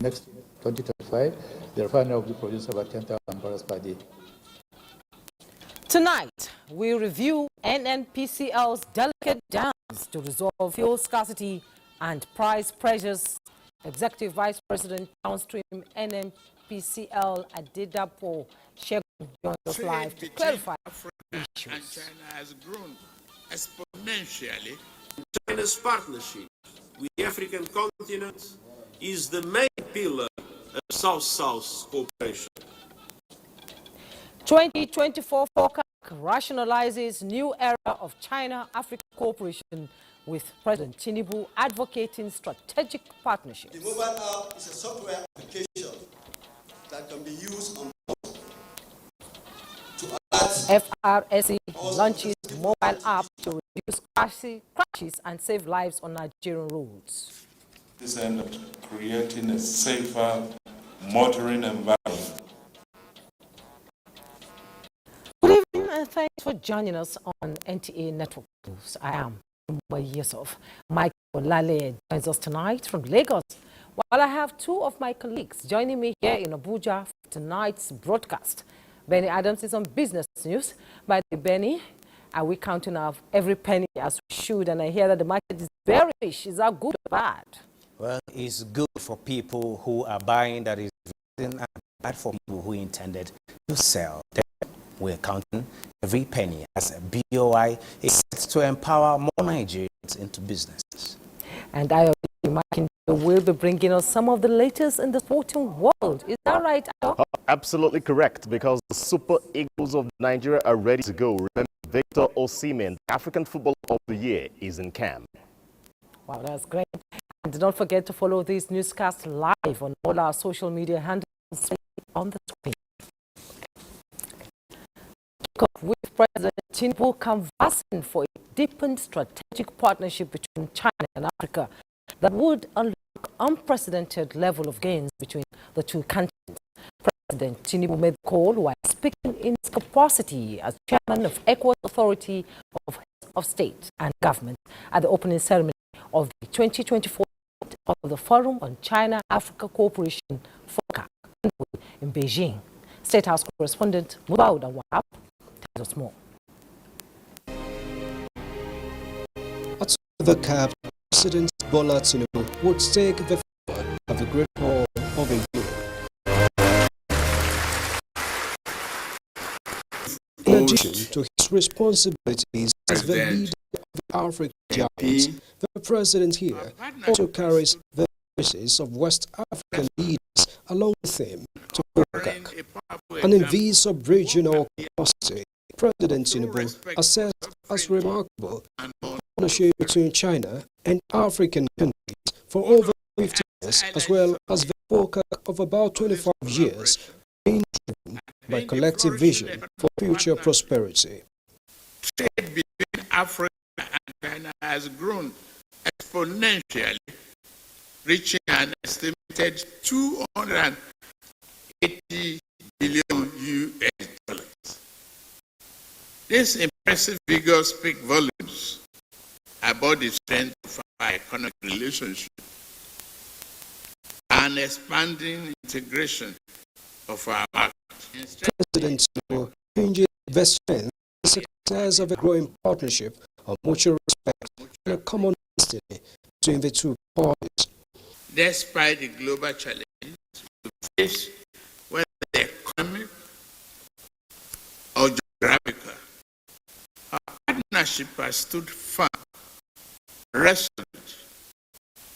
Next 2025, the refinery will be producing about 10,000 barrels per day. Tonight, we review NNPCL's delicate dance to resolve fuel scarcity and price pressures. Executive Vice President downstream NNPCL Adedapo Shegun joins us live to clarify issues. And China has grown exponentially. China's partnership with the African continent is the main pillar of South-South cooperation. 2024 forecast rationalizes new era of China-Africa cooperation with President Tinubu advocating strategic partnerships. The mobile app is a software application that can be used on to alert. FRSE launches mobile app to reduce crashes and save lives on Nigerian roads. This end of creating a safer motoring environment. Good evening and thanks for joining us on NTA Network News. I am Yusuf. Mike Olale joins us tonight from Lagos, while I have two of my colleagues joining me here in Abuja for tonight's broadcast. Benny Adams is on business news. By the way, Benny, are we counting up every penny as we should? And I hear that the market is bearish. Is that good or bad? Well, it's good for people who are buying, that is and bad for people who intended to sell. We're counting every penny as a BOI is set to empower more Nigerians into businesses. And I imagine will be bringing us some of the latest in the sporting world. Is that right, Ayo? Absolutely correct, because the Super Eagles of Nigeria are ready to go. Remember, Victor Osimhen, the African Footballer of the Year, is in camp. Wow, that's great. And don't forget to follow this newscast live on all our social media handles on the screen. With President Tinubu canvassing for a deepened strategic partnership between China and Africa that would unlock unprecedented level of gains between the two countries. President Tinubu made the call while speaking in his capacity as chairman of ECOWAS Authority of State and Government at the opening ceremony of the 2024 of the Forum on China-Africa Cooperation (FOCAC) in Beijing. State House correspondent Mubauda Wahab tells us more. At the cap, President Bola Tinubu would take the forward of the Great Hall of Europe. In addition to his responsibilities as the leader of the African giants, the president here also carries the voices of West African leaders along with him to FOCAC. And in this sub-regional capacity, President Tinubu assessed as remarkable the partnership between China and African countries for over 50 years, as well as the FOCAC of about 25 years, being driven by collective vision for future prosperity. Trade between Africa and China has grown exponentially, reaching an estimated $280 billion US. These impressive figures speak volumes about the strength of our economic relationship and expanding integration of our market. President Tinubu hinges the strength and success of a growing partnership of mutual respect and a common destiny between the two parties. Despite the global challenges we face, whether economic or geographical, our partnership has stood firm, resolute,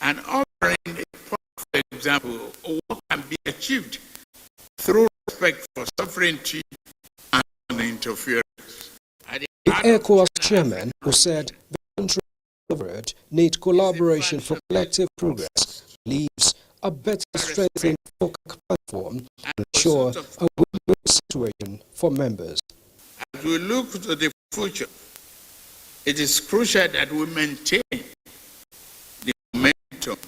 and offering a perfect example of what can be achieved through respect for sovereignty and non-interference. The ECOWAS chairman, who said the country covered need collaboration for collective progress, leaves a better strengthened FOCAC platform to ensure a win-win situation for members. As we look to the future, it is crucial that we maintain the momentum,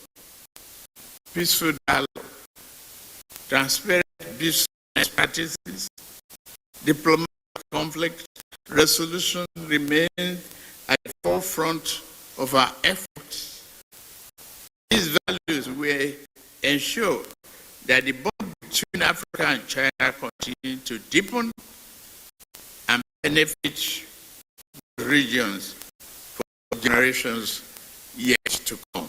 peaceful dialogue, transparent business practices, diplomatic conflict resolution remain at the forefront of our efforts. These values will ensure that the bond between Africa and China continue to deepen and benefit the regions for generations yet to come.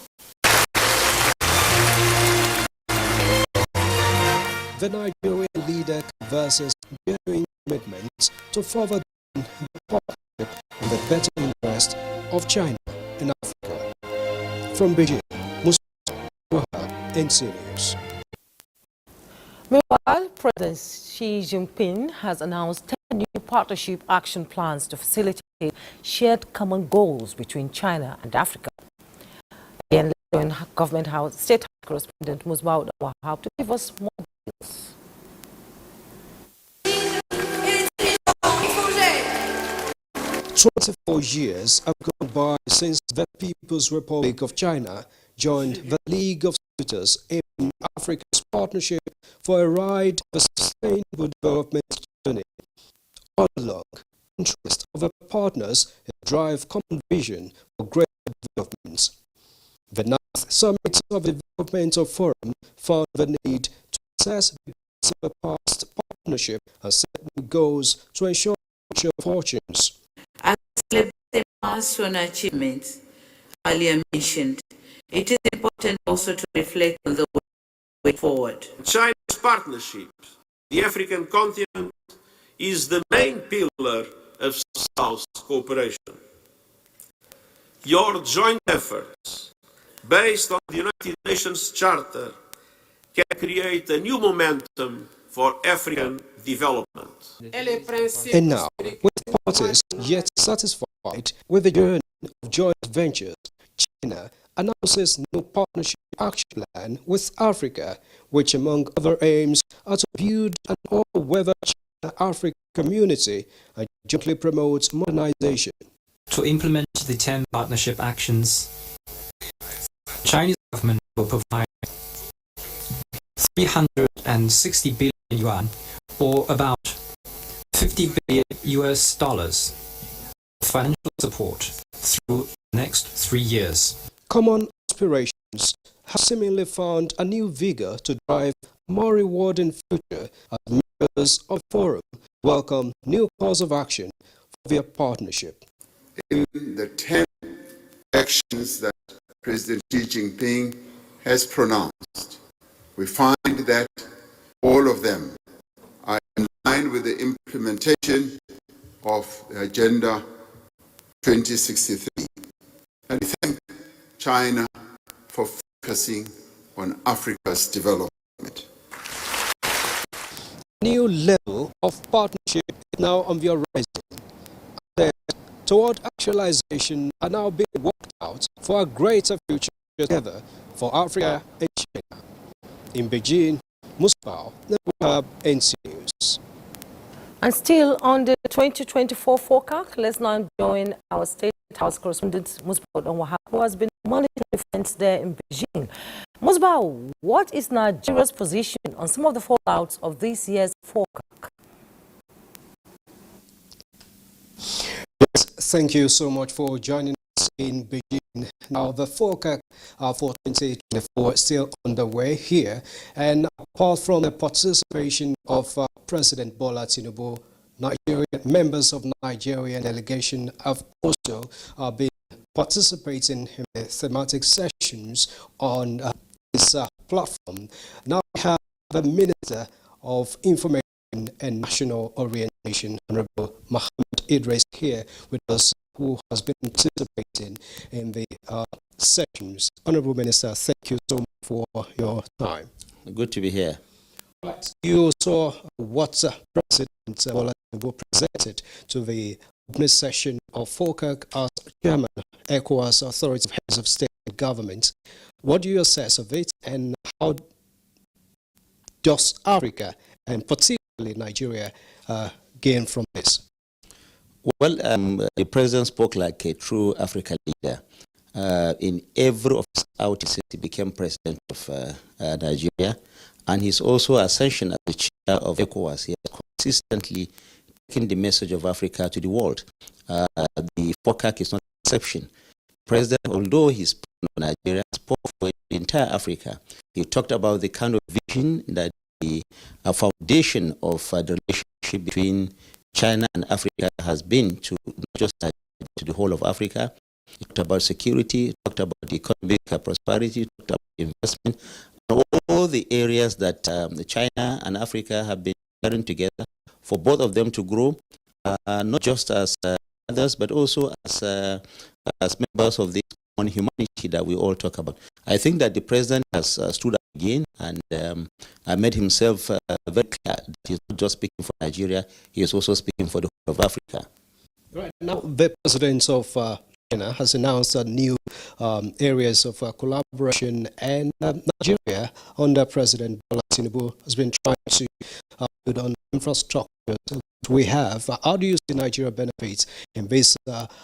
The Nigerian leader converses genuine commitments to further the partnership in the better interest of China and Africa. From Beijing, NTA News. Meanwhile, President Xi Jinping has announced 10 new partnership action plans to facilitate shared common goals between China and Africa. Again, Government House State House correspondent Musbao Wahab to give us more details. 24 years have gone by since the People's Republic of China joined the League of Suitors in Africa's Partnership for a Ride for Sustainable Development journey. All along, interest of the partners drive common vision for greater developments. The 9th Summit of the Developmental Forum found the need to assess the past partnership and set new goals to ensure future fortunes. As celebrating milestone achievements earlier mentioned, it is important also to reflect on the way forward. China's partnerships, the African continent, is the main pillar of South cooperation. Your joint efforts, based on the United Nations Charter, can create a new momentum for African development. And now, with parties yet satisfied with the journey of joint ventures, China announces new partnership action plan with Africa, which among other aims are to build an all-weather China-Africa community and jointly promote modernization. To implement the 10 partnership actions, Chinese government will provide 360 billion yuan, or about $50 billion financial support through the next 3 years. Common aspirations have seemingly found a new vigor to drive a more rewarding future as members of the forum welcome new course of action for their partnership. In the 10 actions that President Xi Jinping has pronounced, we find that all of them are in line with the implementation of the Agenda 2063. And we thank China for focusing on Africa's development. New level of partnership is now on the horizon. That toward actualization are now being worked out for a greater future together for Africa and China. In Beijing, Musbao, NTA News. And still on the 2024 forecast, let's now join our State House correspondent Musbao Wahab, who has been monitoring events there in Beijing. Musbao, what is Nigeria's position on some of the fallouts of this year's forecast? Yes, thank you so much for joining us in Beijing. Now, the forecast for 2024 is still underway here, and apart from the participation of President Bola Tinubu, members of Nigerian delegation have also been participating in the thematic sessions on this platform. Now we have the Minister of Information and National Orientation, Honorable Mohammed Idris, here with us, who has been participating in the sessions. Honorable Minister, thank you so much for your time. Good to be here. Right. You saw what President Bola Tinubu presented to the opening session of FOCAC as Chairman, ECOWAS Authority of Heads of State and Government. What do you assess of it, and how does Africa, and particularly Nigeria, gain from this? Well, the President spoke like a true African leader. In every of his outings, he became President of Nigeria, and his also ascension as the chair of ECOWAS. He has consistently taking the message of Africa to the world. The FOCAC is not an exception. President, although he spoke for Nigeria, spoke for the entire Africa. He talked about the kind of vision that the foundation of the relationship between China and Africa has been to not just Nigeria, to the whole of Africa. He talked about security, talked about the economic prosperity, talked about investment, and all the areas that China and Africa have been sharing together for both of them to grow, not just as others, but also as members of this common humanity that we all talk about. I think that the president has stood up again and made himself very clear that he's not just speaking for Nigeria, he is also speaking for the whole of Africa. Right. Now, the president of China has announced new areas of collaboration, and Nigeria, under President Bola Tinubu, has been trying to build on infrastructure that we have. How do you see Nigeria benefits in this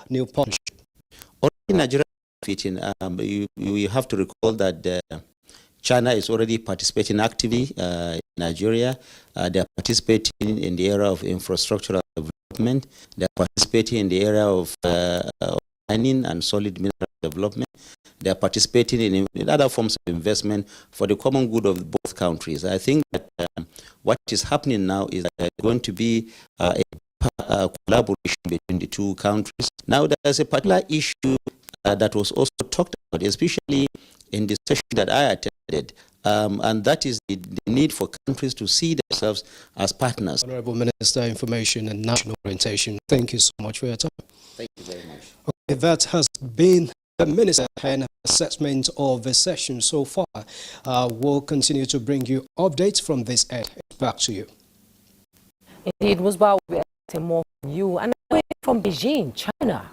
new partnership? Already Nigeria benefiting. You have to recall that China is already participating actively in Nigeria. They are participating in the area of infrastructural development. They are participating in the area of mining and solid mineral development. They are participating in other forms of investment for the common good of both countries. I think that what is happening now is that there's going to be a collaboration between the two countries. Now, there's a particular issue that was also talked about, especially in the session that I attended, and that is the need for countries to see themselves as partners. Honorable Minister, Information and National Orientation, thank you so much for your time. Thank you very much. Okay, that has been the Minister and assessment of the session so far. We'll continue to bring you updates from this end. Back to you. Indeed, Musba, we'll be getting more from you. And away from Beijing, China,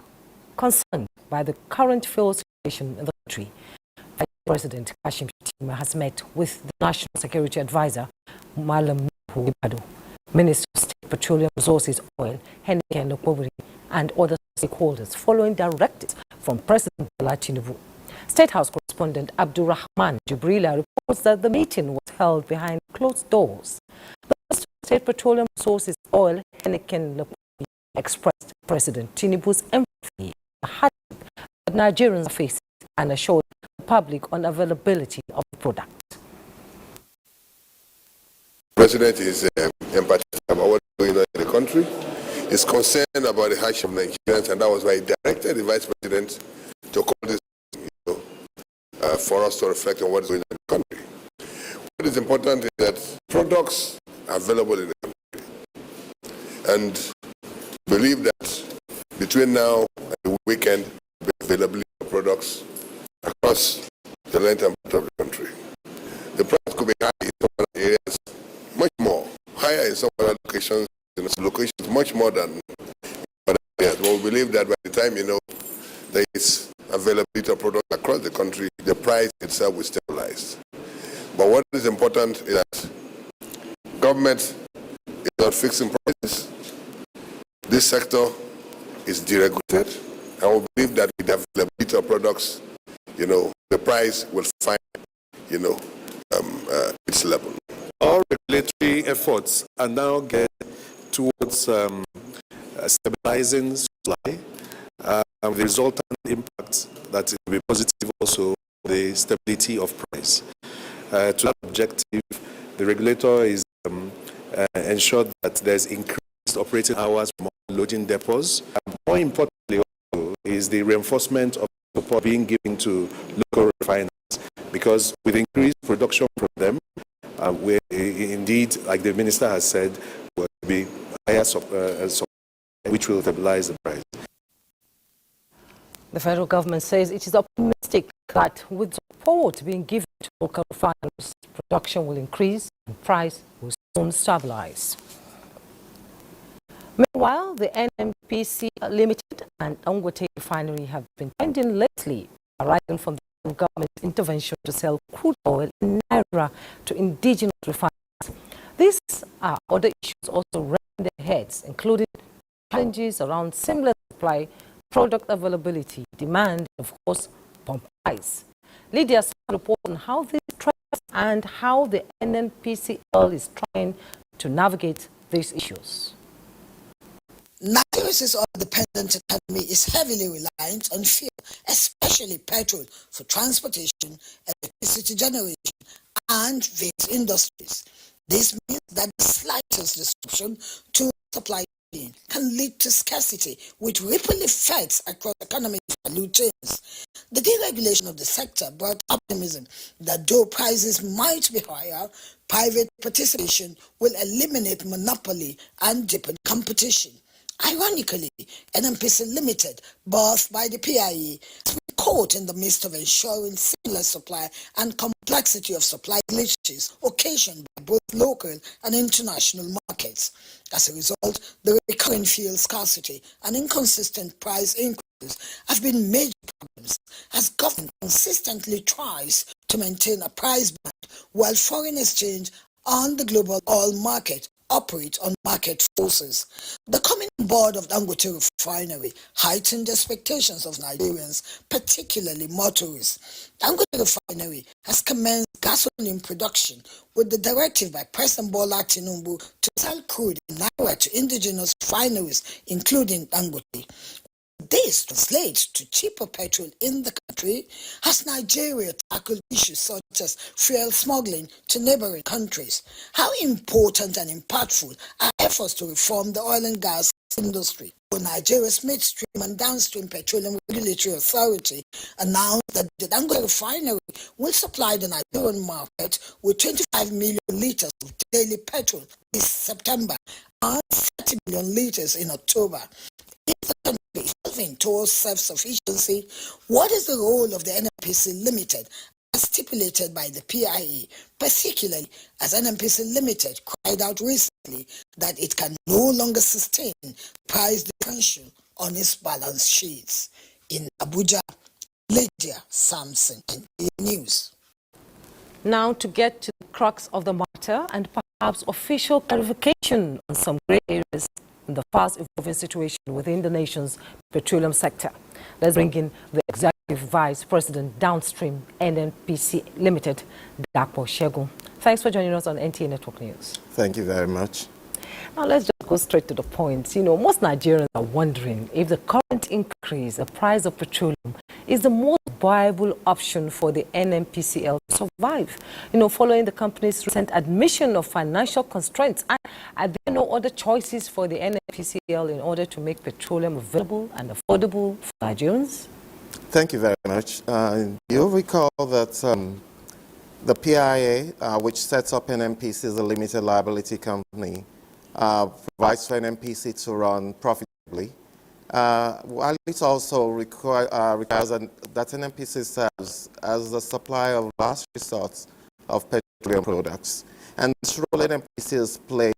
concerned by the current fuel situation in the country, Vice President Kashim Shettima has met with the National Security Advisor, Malam Nuhu Ibado, Minister of State Petroleum Resources, Oil, Henneken Lokobiri, and other stakeholders, following directives from President Bola Tinubu. State House correspondent Abdurrahman Jibrila reports that the meeting was held behind closed doors. The Minister of State Petroleum Resources, Oil, Henneken Lokobiri, expressed President Tinubu's empathy the hardship that Nigerians are facing and assured the public on availability of the product. The President is empathetic about what's going on in the country. He's concerned about the hardship of Nigerians, and that was why he directed the Vice President to call this for us to reflect on what is going on in the country. What is important is that products are available in the country, and believe that between now and the weekend, the availability of products across the length and breadth of the country. The price could be high in some other areas, much more, higher in some other locations, much more than other areas. But we believe that by the time there is availability of products across the country, the price itself will stabilize. But what is important is that government is not fixing prices. This sector is deregulated, and we believe that with the availability of products, the price will find, its level. All regulatory efforts are now getting towards stabilizing supply, and the resultant impact that will be positive also the stability of price. To that objective, the regulator is ensured that there's increased operating hours for loading depots. And more importantly, also, is the reinforcement of support being given to local refiners, because with increased production from them, we indeed, like the minister has said, will be higher supply, which will stabilize the price. The federal government says it is optimistic that with support being given to local refiners, production will increase and price will soon stabilize. Meanwhile, the NNPC Limited and Dangote Refinery have been trending lately, arising from the government's intervention to sell crude oil in Naira to indigenous refiners. These are other issues also raising their heads, including challenges around seamless supply, product availability, demand, and of course, pump price. Lydia reports on how these trends and how the NNPCL is trying to navigate these issues. Nigeria's oil-dependent economy is heavily reliant on fuel, especially petrol, for transportation, electricity generation, and various industries. This means that the slightest disruption to supply chain can lead to scarcity, with ripple effects across economic value chains. The deregulation of the sector brought optimism that though prices might be higher, private participation will eliminate monopoly and deepen competition. Ironically, NMPC Limited, birthed by the PIE, has been caught in the midst of ensuring seamless supply and complexity of supply glitches occasioned by both local and international markets. As a result, the recurring fuel scarcity and inconsistent price increases have been major problems as government consistently tries to maintain a price band while foreign exchange on the global oil market operate on market forces. The coming on board of Dangote Refinery heightened expectations of Nigerians, particularly motorists. Dangote Refinery has commenced gasoline production with the directive by President Bola Tinubu to sell crude in Naira to indigenous refineries, including Dangote. This translates to cheaper petrol in the country as Nigeria tackled issues such as fuel smuggling to neighboring countries. How important and impactful are efforts to reform the oil and gas industry? Nigeria's midstream and downstream petroleum regulatory authority announced that the Dangote refinery will supply the Nigerian market with 25 million liters of daily petrol this September and 30 million liters in October. Is the country evolving towards self-sufficiency? What is the role of the NMPC Limited as stipulated by the PIE, particularly as NMPC Limited cried out recently that it can no longer sustain price differential on its balance sheets? In Abuja, Lydia Sampson, NTA News. Now to get to the crux of the matter and perhaps official clarification on some grey areas in the fast-evolving situation within the nation's petroleum sector. Let's bring in the Executive Vice President, Downstream NNPC Limited, Dapo Shegun. Thanks for joining us on NTA Network News. Thank you very much. Now let's just go straight to the point. You know, most Nigerians are wondering if the current increase in the price of petroleum is the most viable option for the NNPCL to survive. You know, following the company's recent admission of financial constraints, are there no other choices for the NNPCL in order to make petroleum available and affordable for Nigerians? Thank you very much. You'll recall that the PIA, which sets up NNPC as a limited liability company, provides for NNPC to run profitably. While it also requires that NNPC serves as the supplier of last resort of petroleum products. And this role NNPC has played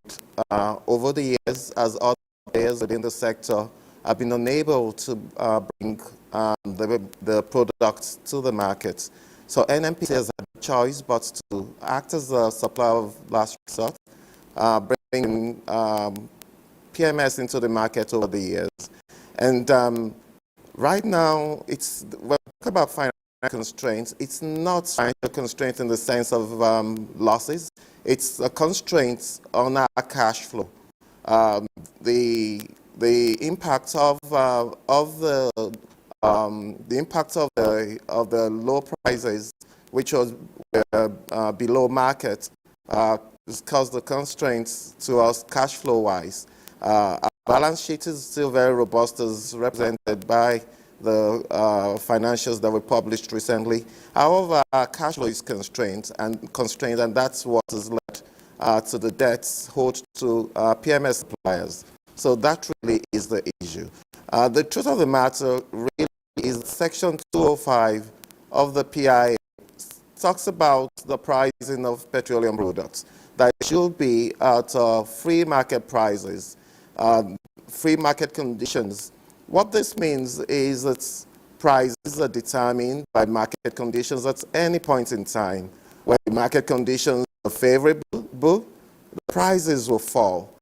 over the years as other players within the sector have been unable to bring the products to the market. So NNPC has had a choice but to act as a supplier of last resort, bringing PMS into the market over the years. And right now, when we talk about financial constraints, it's not financial constraints in the sense of losses. It's a constraint on our cash flow. The impact of the low prices, which was below market, has caused the constraints to us cash flow wise. Our balance sheet is still very robust, as represented by the financials that were published recently. However, our cash flow is constrained, and that's what has led to the debts owed to PMS suppliers. So that really is the issue. The truth of the matter really is Section 205 of the PIA talks about the pricing of petroleum products, that it should be at free market prices, free market conditions. What this means is that prices are determined by market conditions at any point in time. When the market conditions are favorable, the prices will fall.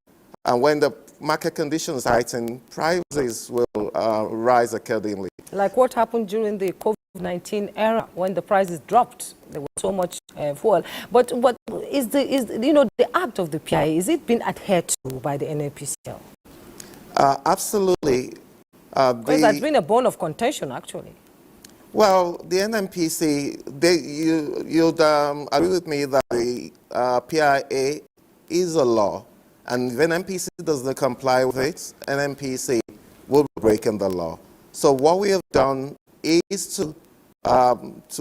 And when the market conditions heighten, prices will rise accordingly. Like what happened during the COVID-19 era when the prices dropped. There was so much fuel. But what is the act of the PIA, is it being adhered to by the NNPCL? Absolutely. Because that's been a bone of contention, actually. Well, the NMPC, you'd agree with me that the PIA is a law, and if NMPC doesn't comply with it, NMPC will be breaking the law. So what we have done is to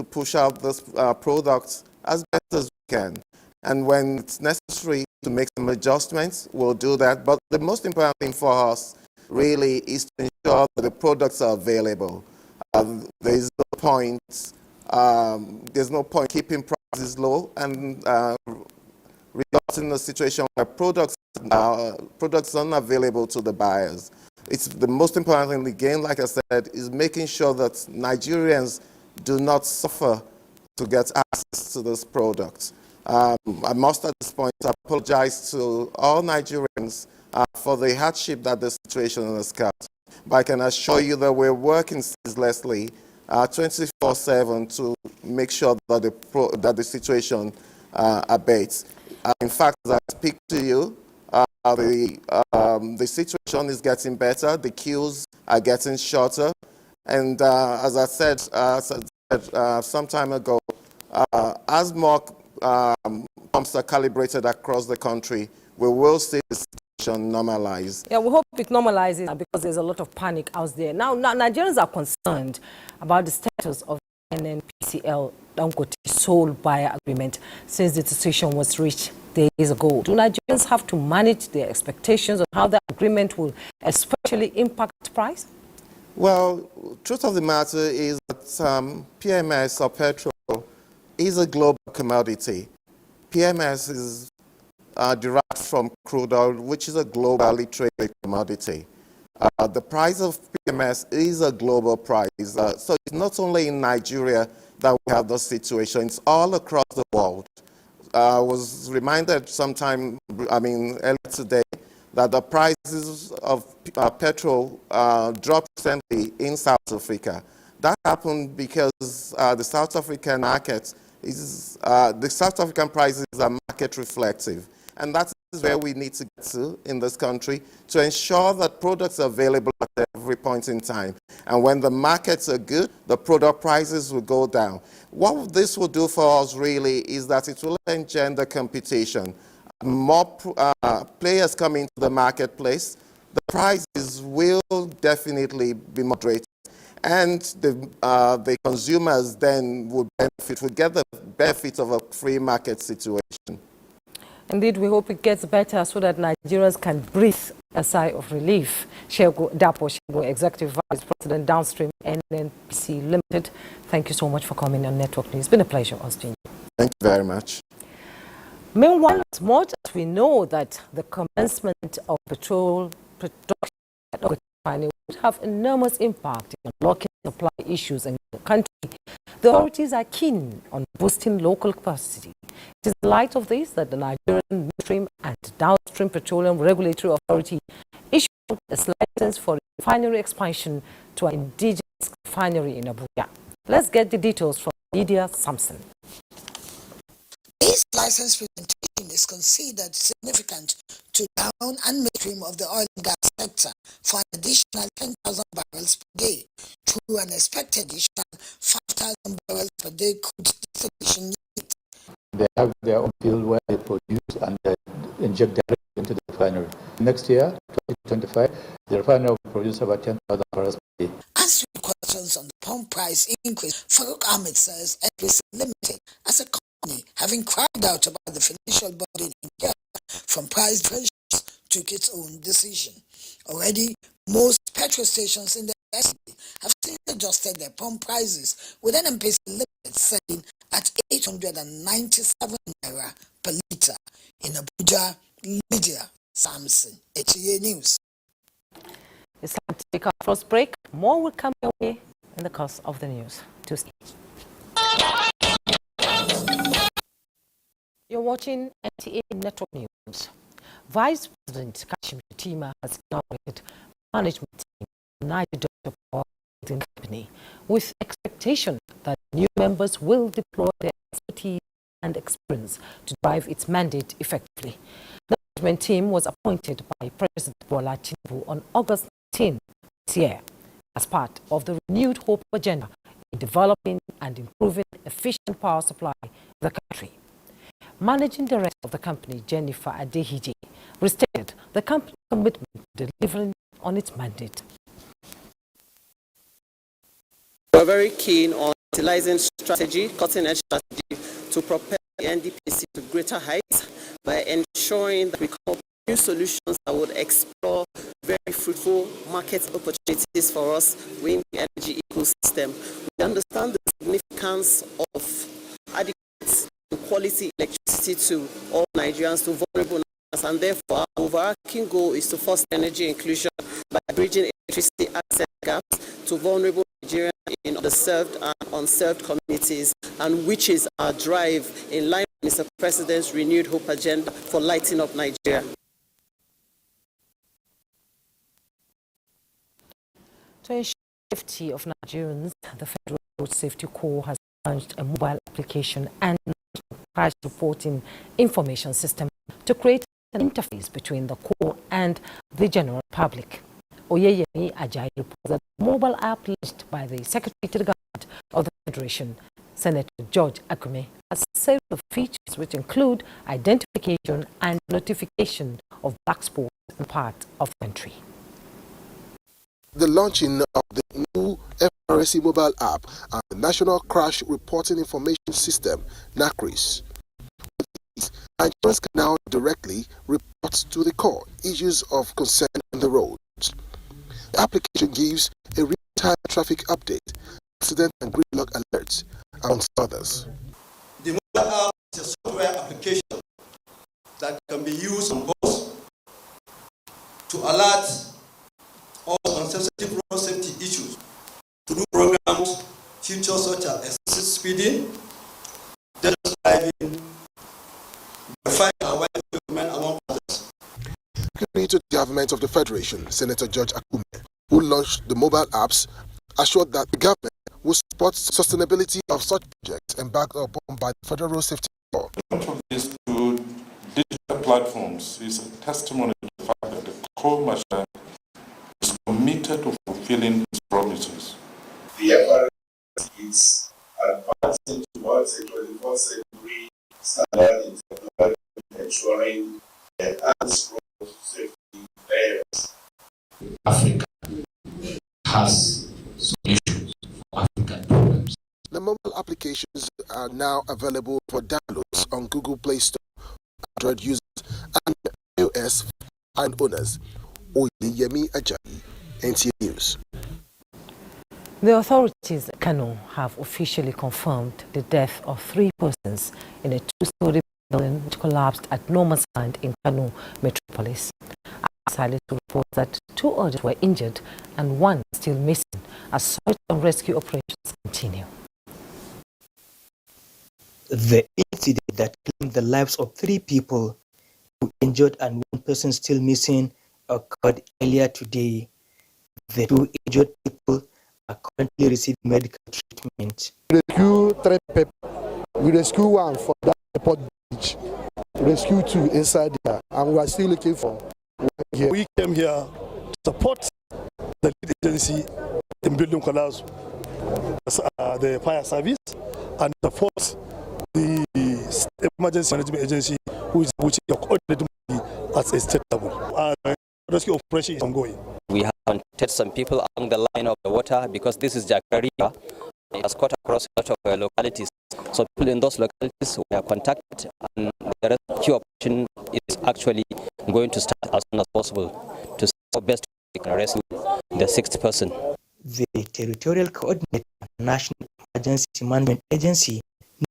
push out this product as best as we can. And when it's necessary to make some adjustments, we'll do that. But the most important thing for us really is to ensure that the products are available. There's no point keeping prices low and resulting in a situation where products are unavailable to the buyers. It's the most important thing, again, like I said, is making sure that Nigerians do not suffer to get access to this product. I must at this point apologize to all Nigerians for the hardship that the situation has caused. But I can assure you that we're working ceaselessly 24/7 to make sure that the situation abates. In fact, as I speak to you, the situation is getting better, the queues are getting shorter, and as I said some time ago, as more pumps are calibrated across the country, we will see the situation normalize. Yeah, we hope it normalizes because there's a lot of panic out there. Now Nigerians are concerned about the status of NNPCL Dangote sole buyer agreement since the decision was reached days ago. Do Nigerians have to manage their expectations on how the agreement will especially impact price? Well, truth of the matter is that PMS or petrol is a global commodity. PMS is derived from crude oil, which is a globally traded commodity. The price of PMS is a global price. So it's not only in Nigeria that we have this situation, it's all across the world. I was reminded earlier today, that the prices of petrol dropped recently in South Africa. That happened because the South African market the South African prices are market reflective. And that is where we need to get to in this country to ensure that products are available at every point in time. And when the markets are good, the product prices will go down. What this will do for us really is that it will engender competition. More players come into the marketplace, the prices will definitely be moderated. And the consumers then would get the benefit of a free market situation. Indeed, we hope it gets better so that Nigerians can breathe a sigh of relief. Dapo Shego, Executive Vice President, Downstream NNPC Limited, thank you so much for coming on Network News. It's been a pleasure hosting you. Thank you very much. Meanwhile, as much as we know that the commencement of petrol production at Ogotifani would have enormous impact in unlocking supply issues in the country, the authorities are keen on boosting local capacity. It is in light of this that the Nigerian Midstream and Downstream Petroleum Regulatory Authority issued a license for refinery expansion to an indigenous refinery in Abuja. Let's get the details from Lydia Sampson. This license presentation is considered significant to down and midstream of the oil and gas sector for an additional 10,000 barrels per day through an expected additional 5,000 barrels per day crude distillation unit. They have their own field where they produce and they inject directly into the refinery. Next year, 2025, the refinery will produce about 10,000 barrels per day. Answering questions on the pump price increase, Farouk Ahmed says NPC Limited, as a company having cried out about the financial burden in from price differentials, took its own decision. Already, most petrol stations in the city have since adjusted their pump prices, with NPC Limited selling at 897 naira per litre. In Abuja, Lydia Sampson, NTA News. It's time to take our first break. More will come your way in the course of the news. To see. You're watching NTA Network News. Vice President Kashim Shettima has inaugurated management team of Nigeria Power Holding Company with expectation that new members will deploy their expertise and experience to drive its mandate effectively. The management team was appointed by President Bola Tinubu on August 10 this year as part of the renewed hope agenda in developing and improving efficient power supply in the country. Managing Director of the company, Jennifer Adehije, restated the company's commitment to delivering on its mandate. We're very keen on utilizing strategy, cutting-edge strategy, to propel the NDPC to greater heights by ensuring that we come up with new solutions that would explore very fruitful market opportunities for us within the energy ecosystem. We understand the significance of adequate and quality electricity to all Nigerians, to vulnerable Nigerians, and therefore our overarching goal is to foster energy inclusion by bridging electricity access gaps to vulnerable Nigerians in underserved and unserved communities, and which is our drive in line with Mr. President's renewed hope agenda for lighting up Nigeria. To ensure the safety of Nigerians, the Federal Road Safety Corps has launched a mobile application and crash reporting information system to create an interface between the Corps and the general public. Oyeyemi Ajayi reports that the mobile app launched by the Secretary to the Government of the Federation, Senator George Akume, has several features which include identification and notification of black spots in parts of the country. The launching of the new FRSC mobile app and the National Crash Reporting Information System, NACRIS. With these, Nigerians can now directly report to the Corps issues of concern on the roads. The application gives a real-time traffic update, accident and gridlock alerts, amongst others. The mobile app is a software application that can be used on boats to alert all on sensitive road safety issues, to do programs, features such as excessive speeding, dangerous driving, verifying our white document, among others. Secretary to the Government of the Federation, Senator George Akume, who launched the mobile apps, assured that the government will support sustainability of such projects embarked upon by the Federal Road Safety Corps. Launch of these two digital platforms is a testimony to the fact that the Corps Marshal is committed to fulfilling its promises. The FRS is advancing towards a 21st century standard in technology, ensuring enhanced road safety areas. Africa has solutions for African problems. The mobile applications are now available for downloads on Google Play Store, Android users and iOS and owners. Oyeyemi Ajayi, NTA News. The authorities in Kano have officially confirmed the death of 3 persons in a 2-story building which collapsed at Norman's Land in Kano metropolis. Silence reports that 2 others were injured and 1 still missing as search and rescue operations continue. The incident that claimed the lives of 3 people, 2 injured and 1 person still missing, occurred earlier today. The 2 injured people are currently receiving medical treatment. We rescue 3 people. We rescue 1 from that airport beach. We rescue 2 inside there, and we are still looking for 1 here. We came here to support the lead agency in building collapse, the fire service, and support the emergency management agency, which is coordinating at a state level. Rescue operation is ongoing. We have contacted some people along the line of the water because this is Jakaria. It has cut across a lot of localities. So people in those localities we have contacted, and the rescue operation is actually going to start as soon as possible to see how best we can rescue the 6th person. The Territorial Coordinator, National Emergency Management Agency,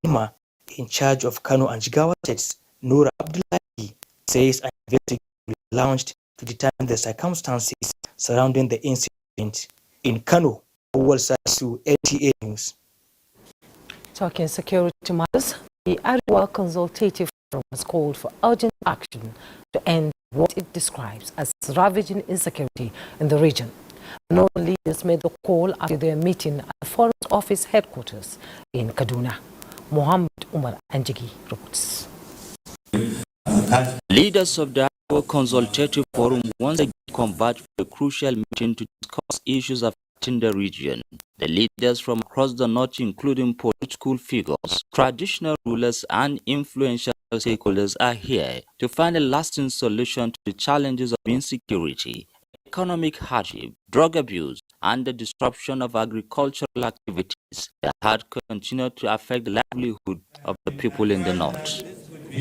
NEMA, in charge of Kano and Jigawa states, Noura Abdullahi, says an investigation will be launched to determine the circumstances surrounding the incident. In Kano, Awal Sasu, NTA News. Talking security matters, the Ariwa Consultative Forum has called for urgent action to end what it describes as ravaging insecurity in the region. Northern leaders made the call after their meeting at the forum's office headquarters in Kaduna. Mohammed Umar Anjigi reports. Leaders of the Our consultative forum once again converged for a crucial meeting to discuss issues affecting the region. The leaders from across the north, including political figures, traditional rulers, and influential stakeholders, are here to find a lasting solution to the challenges of insecurity, economic hardship, drug abuse, and the disruption of agricultural activities that had continued to affect the livelihood of the people in the north.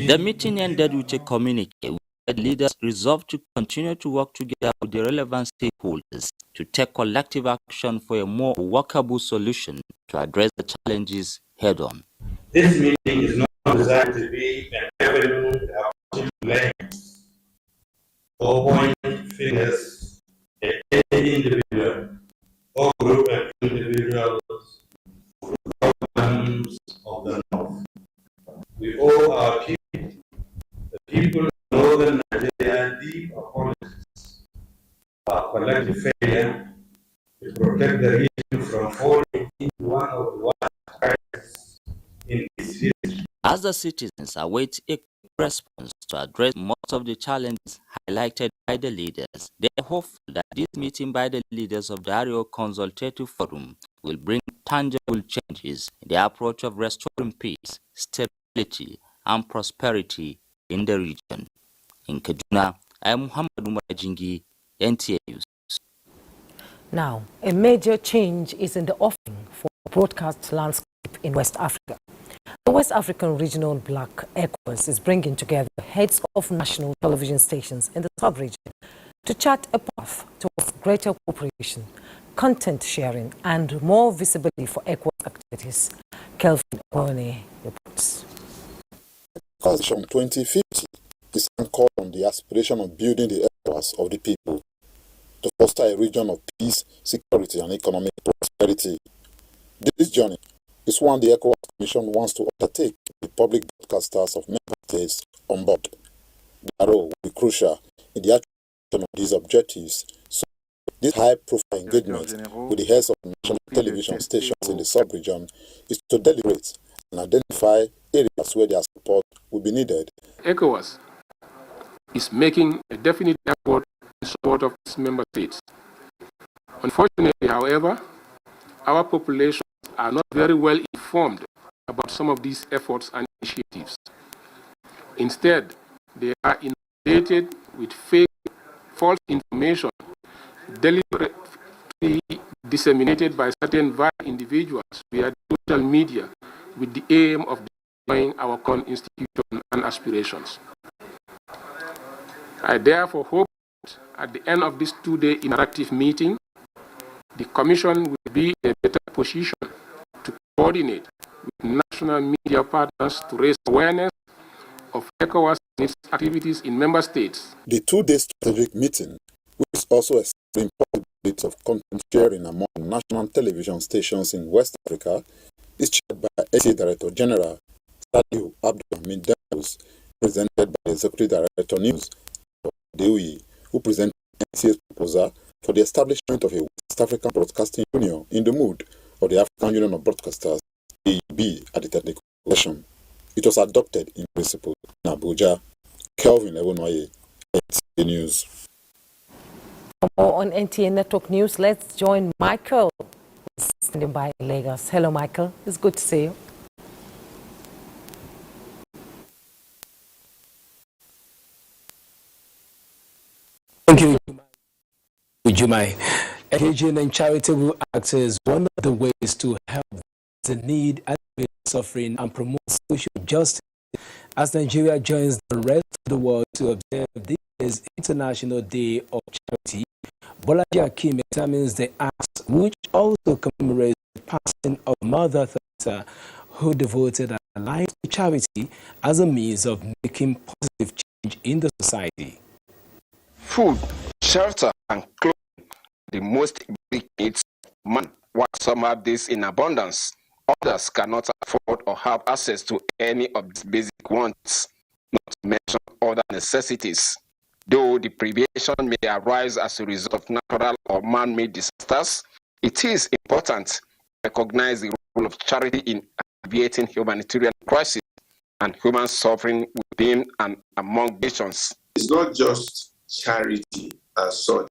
The meeting ended with a communique. The leaders resolved to continue to work together with the relevant stakeholders to take collective action for a more workable solution to address the challenges head-on. This meeting is not designed to be an avenue of blame or point fingers at any individual or group of individuals for the problems of the North. We owe our people, the people of Northern Nigeria, deep apologies for our collective failure to protect the region from falling into one of the worst crises in its history. As the citizens await a quick response to address most of the challenges highlighted by the leaders, they are hopeful that this meeting by the leaders of the Arewa Consultative Forum will bring tangible changes in the approach of restoring peace, stability, and prosperity in the region. In Kaduna, I am Muhammad Umar Jingi, NTA News. Now, a major change is in the offering for broadcast landscape in West Africa. The West African Regional Bloc ECOWAS is bringing together heads of national television stations in the sub-region to chart a path towards greater cooperation, content sharing, and more visibility for ECOWAS activities. Kelvin Oone reports. Vision 2050 is a call on the aspiration of building the ECOWAS of the people to foster a region of peace, security, and economic prosperity. This journey is one the ECOWAS Commission wants to undertake with public broadcasters of member states on board. Their role will be crucial in the achievement of these objectives. So, this high-profile engagement with the heads of national television stations in the sub-region is to deliberate and identify areas where their support will be needed. ECOWAS is making a definite effort in support of its member states. Unfortunately, however, our populations are not very well informed about some of these efforts and initiatives. Instead, they are inundated with fake, false information deliberately disseminated by certain vile individuals via social media with the aim of destroying our common institution and aspirations. I therefore hope that at the end of this two-day interactive meeting, the Commission will be in a better position to coordinate with national media partners to raise awareness of ECOWAS and its activities in member states. The two-day strategic meeting, which is also a important bit of content sharing among national television stations in West Africa, is chaired by NTA Director General Salihu Abdulhamid Daus, presented by the Executive Director News, Dewi, who presented NTA's proposal for the establishment of a West African Broadcasting Union in the mood of the African Union of Broadcasters, AUB, at the technical session. It was adopted in principle in Abuja. Kelvin Oone, NTA News. For more on NTA Network News, let's join Michael, who's standing by in Lagos. Hello, Michael. It's good to see you. Thank you, Jumai. Engaging in charitable acts is one of the ways to help the need and suffering and promote social justice. As Nigeria joins the rest of the world to observe this International Day of Charity, Bolaji Akim examines the acts which also commemorates the passing of Mother Teresa, who devoted her life to charity as a means of making positive change in the society. Food, shelter, and clothing are the most basic needs of man. While some have this in abundance, others cannot afford or have access to any of these basic wants, not to mention other necessities. Though deprivation may arise as a result of natural or man-made disasters, it is important to recognize the role of charity in alleviating humanitarian crisis and human suffering within and among nations. is not just charity as such,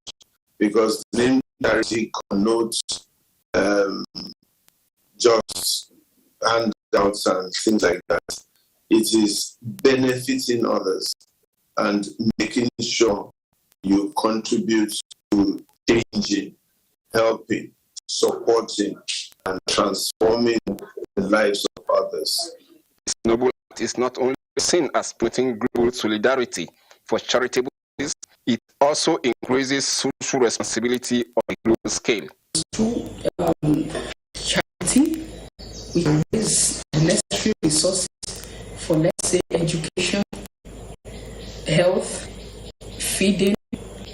because the name charity connotes just handouts and things like that. It is benefiting others and making sure you contribute to changing, helping, supporting, and transforming the lives of others. This noble act is not only seen as putting global solidarity for charitable causes, it also increases social responsibility on a global scale. Through charity, we can raise the necessary resources for, let's say, education, health, feeding.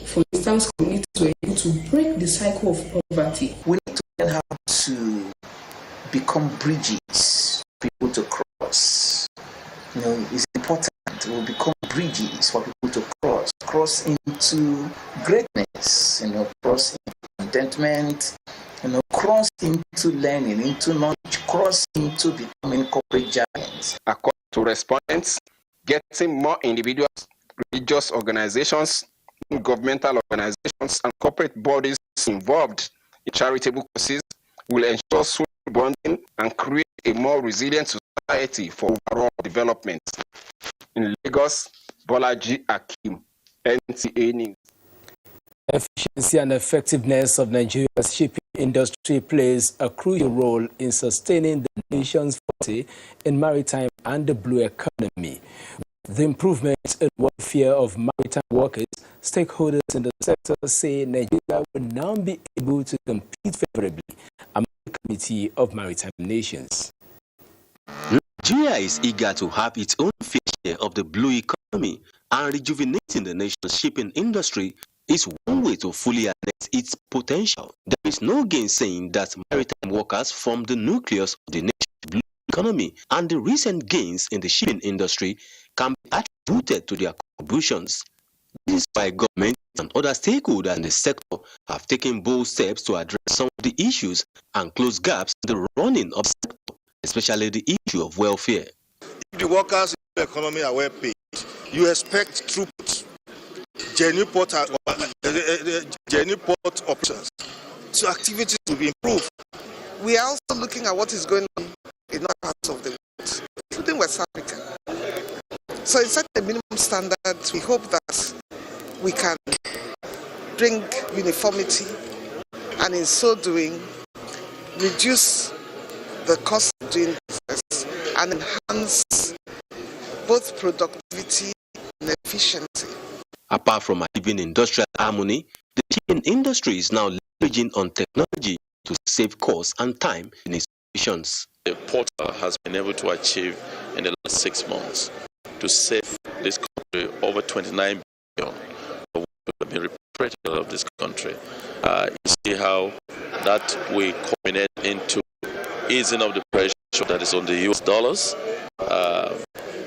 For instance, communities were able to break the cycle of poverty. We need to learn how to become bridges for people to cross. It's important. We'll become bridges for people to cross into greatness, cross into contentment, cross into learning, into knowledge, cross into becoming corporate giants. According to respondents, getting more individuals, religious organizations, governmental organizations, and corporate bodies involved in charitable causes will ensure social bonding and create a more resilient society for overall development. In Lagos, Bolaji Akim, NTA News. Efficiency and effectiveness of Nigeria's shipping industry plays a crucial role in sustaining the nation's forte in maritime and the blue economy. With the improvement in welfare of maritime workers, stakeholders in the sector say Nigeria will now be able to compete favorably among the Committee of Maritime Nations. Nigeria is eager to have its own fair share of the blue economy, and rejuvenating the nation's shipping industry is one way to fully harness its potential. There is no gainsaying that maritime workers form the nucleus of the nation's blue economy, and the recent gains in the shipping industry can be attributed to their contributions. This is why government and other stakeholders in the sector have taken bold steps to address some of the issues and close gaps in the running of the sector, especially the issue of welfare. If the workers in the economy are well paid, you expect throughput, genuine port operations, so activities will be improved. We are also looking at what is going on in other parts of the world, including West Africa. So in such a minimum standard, we hope that we can bring uniformity and in so doing reduce the cost of doing business and enhance both productivity and efficiency. Apart from achieving industrial harmony, the shipping industry is now leveraging on technology to save costs and time in its operations. The portal has been able to achieve in the last 6 months to save this country over 29 billion of what have been repatriated out of this country. You see how that will culminate into easing of the pressure that is on the US dollars,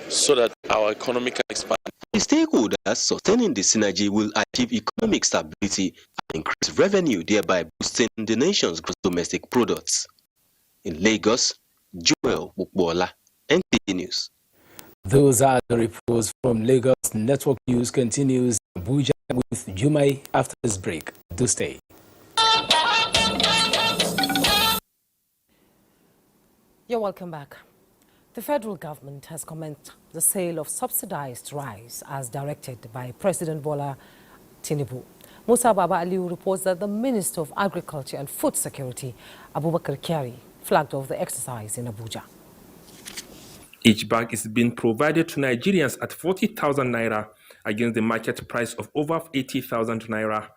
so that our economy can expand. The stakeholders sustaining the synergy will achieve economic stability and increase revenue, thereby boosting the nation's gross domestic products. In Lagos, Joel Bukbola, NTA News. Those are the reports from Lagos. Network News continues in Abuja with Jumai after this break. Do stay. You're welcome back. The federal government has commenced the sale of subsidized rice as directed by President Bola Tinubu. Musa Baba Aliu reports that the Minister of Agriculture and Food Security, Abubakar Kyari, flagged off the exercise in Abuja. Each bag is being provided to Nigerians at 40,000 naira against the market price of over 80,000 naira.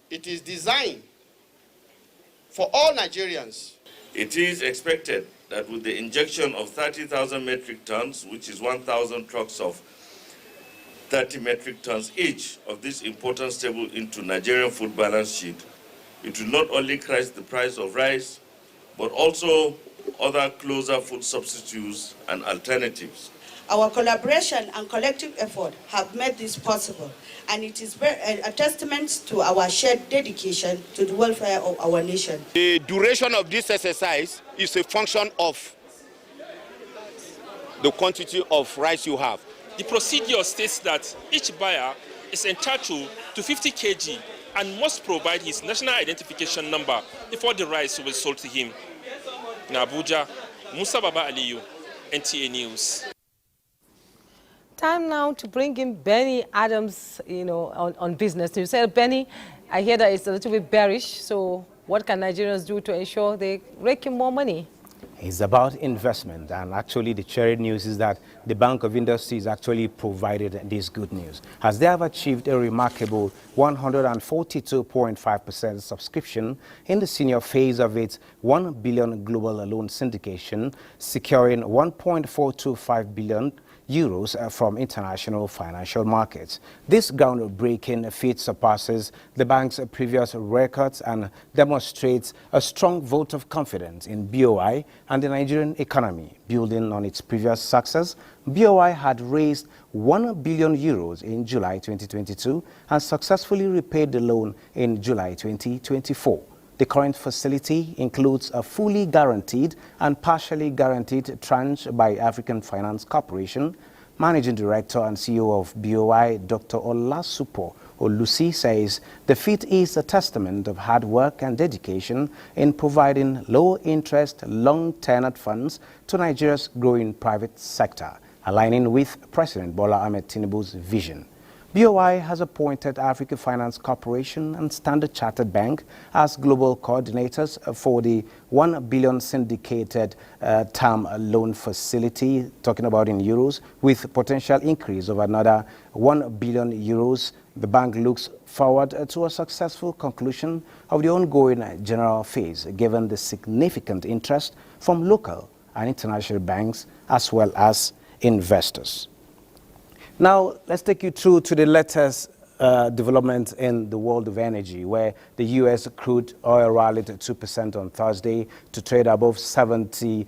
It is designed for all Nigerians. It is expected that with the injection of 30,000 metric tons, which is 1,000 trucks of 30 metric tons each of this important staple into Nigerian food balance sheet, it will not only crash the price of rice, but also other closer food substitutes and alternatives. Our collaboration and collective effort have made this possible, and it is a testament to our shared dedication to the welfare of our nation. The duration of this exercise is a function of the quantity of rice you have. The procedure states that each buyer is entitled to 50 kg and must provide his national identification number before the rice will be sold to him. In Abuja, Musa Baba Aliyu, NTA News. Time now to bring in Benny Adams, on business. You said, Benny, I hear that it's a little bit bearish. So what can Nigerians do to ensure they rake in more money? It's about investment, and actually the cherry news is that the Bank of Industry has actually provided this good news, as they have achieved a remarkable 142.5% subscription in the senior phase of its 1 billion global loan syndication, securing 1.425 billion euros from international financial markets. This groundbreaking feat surpasses the bank's previous records and demonstrates a strong vote of confidence in BOI and the Nigerian economy. Building on its previous success, BOI had raised 1 billion euros in July 2022 and successfully repaid the loan in July 2024. The current facility includes a fully guaranteed and partially guaranteed tranche by African Finance Corporation. Managing Director and CEO of BOI, Dr. Olasupo Olusi, says the feat is a testament of hard work and dedication in providing low-interest, long-tenured funds to Nigeria's growing private sector, aligning with President Bola Ahmed Tinubu's vision. BOI has appointed African Finance Corporation and Standard Chartered Bank as global coordinators for the 1 billion syndicated term loan facility, talking about in euros, with potential increase of another 1 billion euros. The bank looks forward to a successful conclusion of the ongoing general phase, given the significant interest from local and international banks as well as investors. Now, let's take you through to the latest development in the world of energy, where the U.S. crude oil rallied 2% on Thursday to trade above $70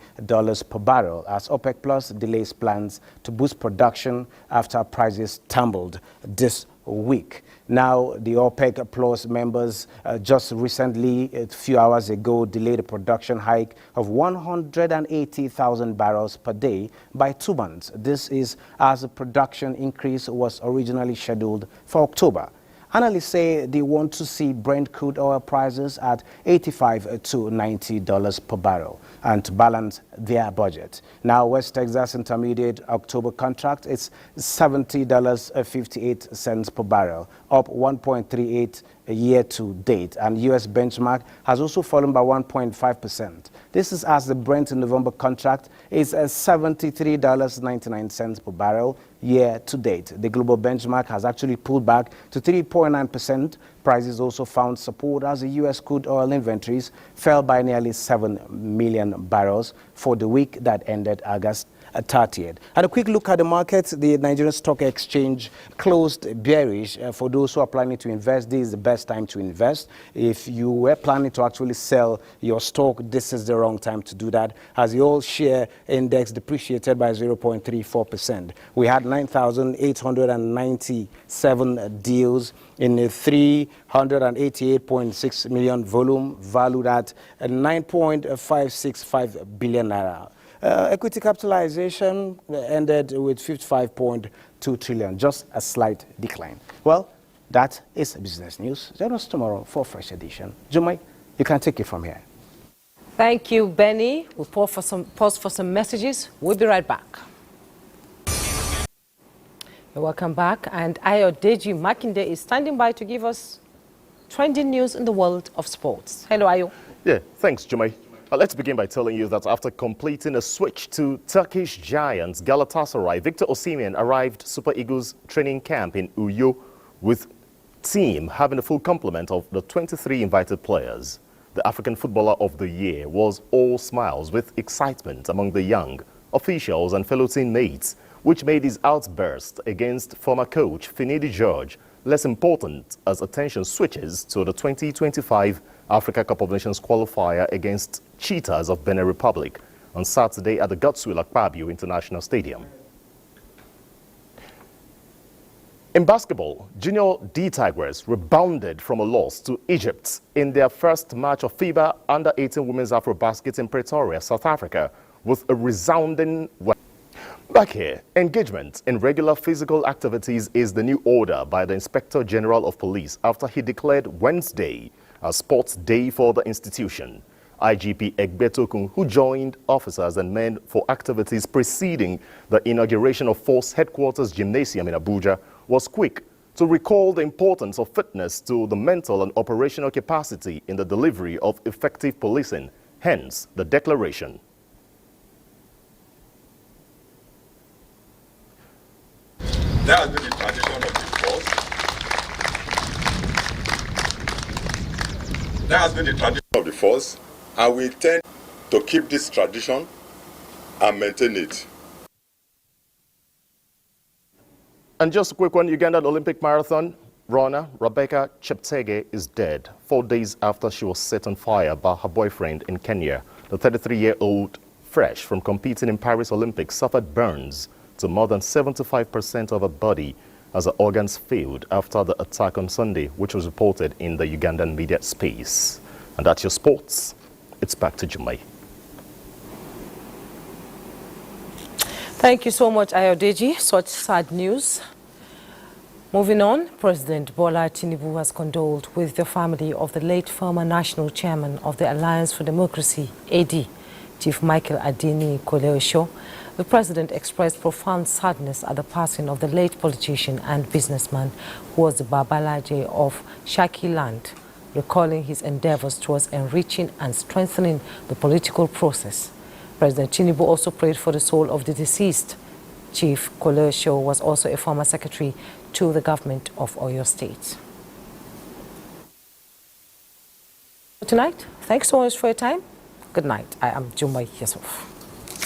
per barrel as OPEC Plus delays plans to boost production after prices tumbled this week. Now, the OPEC Plus members just recently, a few hours ago, delayed a production hike of 180,000 barrels per day by 2 months. This is as the production increase was originally scheduled for October. Analysts say they want to see Brent crude oil prices at $85 to $90 per barrel and to balance their budget. Now, West Texas Intermediate October contract is $70.58 per barrel, up 1.38 year to date, and U.S. benchmark has also fallen by 1.5%. This is as the Brent November contract is $73.99 per barrel year to date. The global benchmark has actually pulled back to 3.9%. Prices also found support as the U.S. crude oil inventories fell by nearly 7 million barrels for the week that ended August 30th. And a quick look at the markets. The Nigerian Stock Exchange closed bearish. For those who are planning to invest, this is the best time to invest. If you were planning to actually sell your stock, this is the wrong time to do that, as the all share index depreciated by 0.34%. We had 9,897 deals in a 388.6 million volume, valued at 9.565 billion naira. Equity capitalization ended with 55.2 trillion, just a slight decline. Well, that is business news. Join us tomorrow for a fresh edition. Jumai, you can take it from here. Thank you, Benny. We'll pause for some messages. We'll be right back. Welcome back. And Ayodeji Makinde is standing by to give us trending news in the world of sports. Hello, Ayo. Yeah, thanks, Jumai. Let's begin by telling you that after completing a switch to Turkish giants Galatasaray, Victor Osimhen arrived Super Eagles training camp in Uyo with team having a full complement of the 23 invited players. The African Footballer of the Year was all smiles with excitement among the young officials and fellow teammates, which made his outburst against former coach Finidi George less important as attention switches to the 2025 Africa Cup of Nations qualifier against Cheetahs of Benin Republic on Saturday at the Godswill Akpabio International Stadium. In basketball, Junior D Tigers rebounded from a loss to Egypt in their first match of FIBA Under-18 Women's Afrobasket in Pretoria, South Africa, with a resounding win. Back here, engagement in regular physical activities is the new order by the Inspector General of Police after he declared Wednesday a sports day for the institution. IGP Egbetokun, who joined officers and men for activities preceding the inauguration of Force Headquarters Gymnasium in Abuja, was quick to recall the importance of fitness to the mental and operational capacity in the delivery of effective policing, hence the declaration. That has been the tradition of the force. That has been the tradition of the force, and we intend to keep this tradition and maintain it. And just a quick one, Ugandan Olympic marathon runner Rebecca Cheptegei is dead 4 days after she was set on fire by her boyfriend in Kenya. The 33-year-old, fresh from competing in Paris Olympics, suffered burns to more than 75% of her body as her organs failed after the attack on Sunday, which was reported in the Ugandan media space. And that's your sports. It's back to Jumai. Thank you so much, Ayodeji. Such sad news. Moving on, President Bola Tinubu has condoled with the family of the late former national chairman of the Alliance for Democracy, AD, Chief Michael Adini Koleosho. The president expressed profound sadness at the passing of the late politician and businessman who was the Babalaje of Shaki land, recalling his endeavors towards enriching and strengthening the political process. President Tinubu also prayed for the soul of the deceased. Chief Koleosho was also a former secretary to the government of Oyo State. Tonight, thanks so much for your time. Good night. I am Jumai Yusuf.